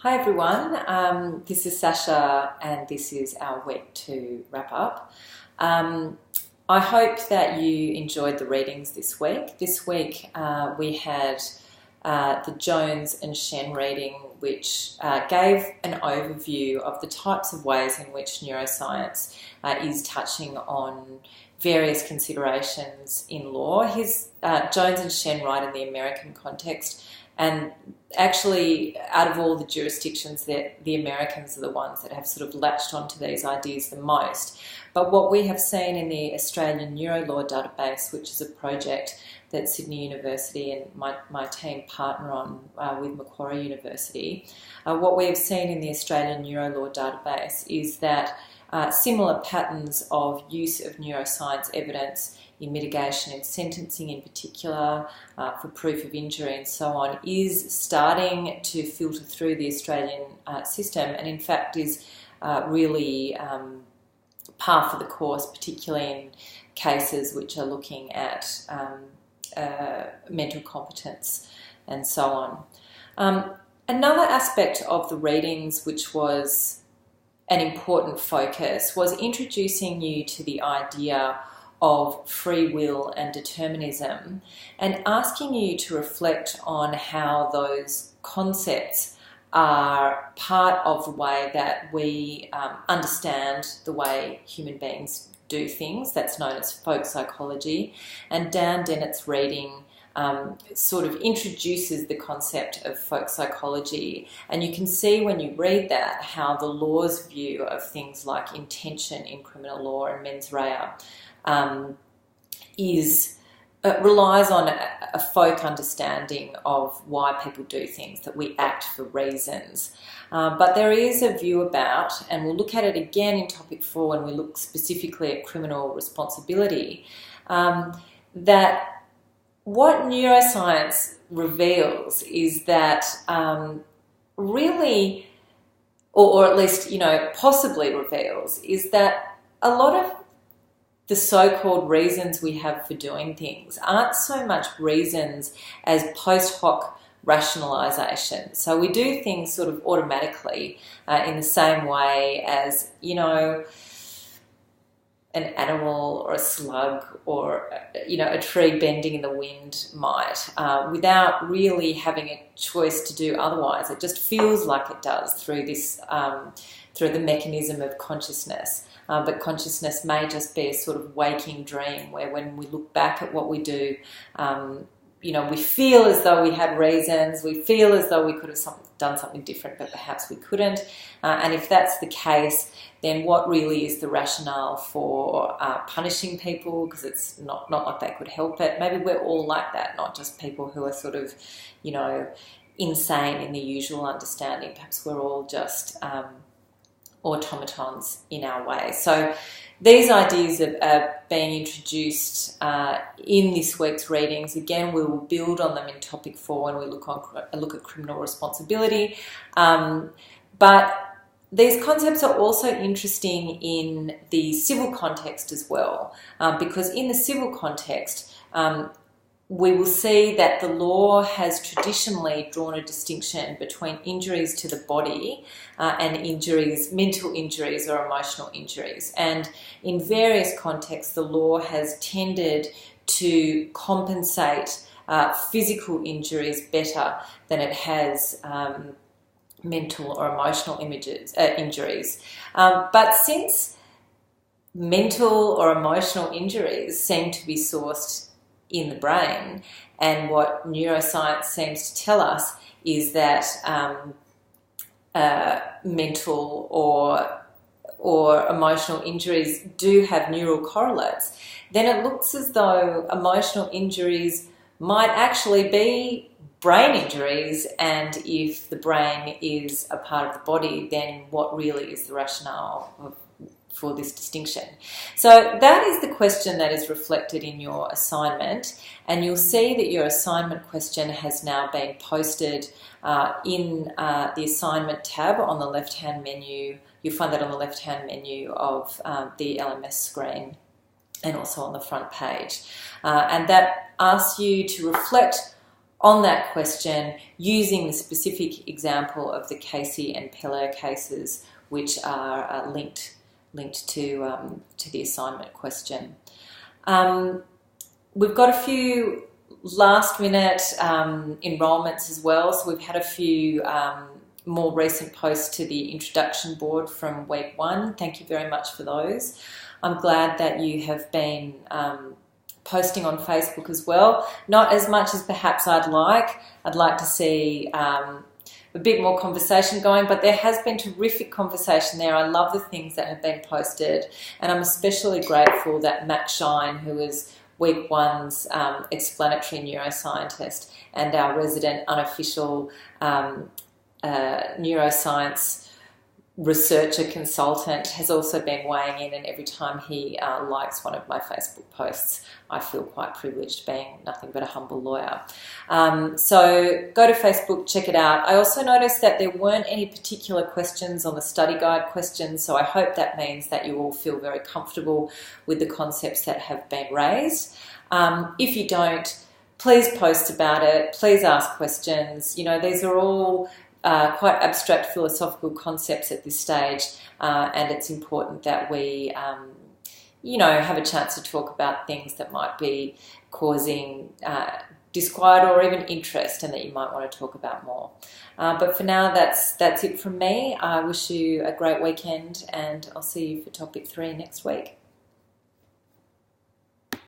Hi everyone, this is Sasha and this is our week 2 wrap up. I hope that you enjoyed the readings this week. This week we had the Jones and Shen reading, which gave an overview of the types of ways in which neuroscience is touching on various considerations in law. Jones and Shen write in the American context, and actually out of all the jurisdictions, the Americans are the ones that have sort of latched onto these ideas the most. But what we have seen in the Australian Neurolaw database, which is a project that Sydney University and my team partner on with Macquarie University, what we have seen in the Australian Neurolaw database is that similar patterns of use of neuroscience evidence in mitigation and sentencing in particular, for proof of injury and so on, is starting to filter through the Australian system, and in fact is really par for the course, particularly in cases which are looking at mental competence and so on. Another aspect of the readings which was an important focus was introducing you to the idea of free will and determinism, and asking you to reflect on how those concepts are part of the way that we understand the way human beings do things. That's known as folk psychology, and Dan Dennett's reading sort of introduces the concept of folk psychology, and you can see when you read that how the law's view of things like intention in criminal law and mens rea relies on a folk understanding of why people do things, that we act for reasons. But there is a view about, and we'll look at it again in topic 4 when we look specifically at criminal responsibility, that what neuroscience reveals is that really, or at least, possibly reveals, is that a lot of the so-called reasons we have for doing things aren't so much reasons as post hoc rationalisation. So we do things sort of automatically in the same way as, an animal or a slug or, a tree bending in the wind might, without really having a choice to do otherwise. It just feels like it does through this, through the mechanism of consciousness. But consciousness may just be a sort of waking dream where when we look back at what we do, we feel as though we had reasons, we feel as though we could have done something different, but perhaps we couldn't. And if that's the case, then what really is the rationale for punishing people? Because it's not like they could help it. Maybe we're all like that, not just people who are sort of, insane in the usual understanding. Perhaps we're all just automatons in our way. So these ideas are being introduced in this week's readings. Again, we will build on them in topic 4 when we look at criminal responsibility. But these concepts are also interesting in the civil context as well, because in the civil context, we will see that the law has traditionally drawn a distinction between injuries to the body and mental injuries or emotional injuries. And in various contexts, the law has tended to compensate physical injuries better than it has mental or emotional injuries. But since mental or emotional injuries seem to be sourced in the brain, and what neuroscience seems to tell us is that mental or emotional injuries do have neural correlates, then it looks as though emotional injuries might actually be brain injuries, and if the brain is a part of the body, then what really is the rationale for this distinction? So that is the question that is reflected in your assignment, and you'll see that your assignment question has now been posted in the assignment tab on the left-hand menu. You'll find that on the left-hand menu of the LMS screen and also on the front page. And that asks you to reflect on that question using the specific example of the Casey and Peller cases, which are linked to the assignment question. We've got a few last minute enrolments as well, so we've had a few more recent posts to the introduction board from week 1. Thank you very much for those. I'm glad that you have been posting on Facebook as well. Not as much as perhaps I'd like. I'd like to see a bit more conversation going, but there has been terrific conversation there. I love the things that have been posted, and I'm especially grateful that Matt Shine, who is week 1's explanatory neuroscientist and our resident unofficial neuroscience researcher consultant, has also been weighing in, and every time he likes one of my Facebook posts, I feel quite privileged, being nothing but a humble lawyer. So go to Facebook, check it out. I also noticed that there weren't any particular questions on the study guide questions, so I hope that means that you all feel very comfortable with the concepts that have been raised. If you don't, please post about it, please ask questions. You know, these are all quite abstract philosophical concepts at this stage, and it's important that we, have a chance to talk about things that might be causing disquiet or even interest, and that you might want to talk about more. But for now, that's it from me. I wish you a great weekend, and I'll see you for topic 3 next week.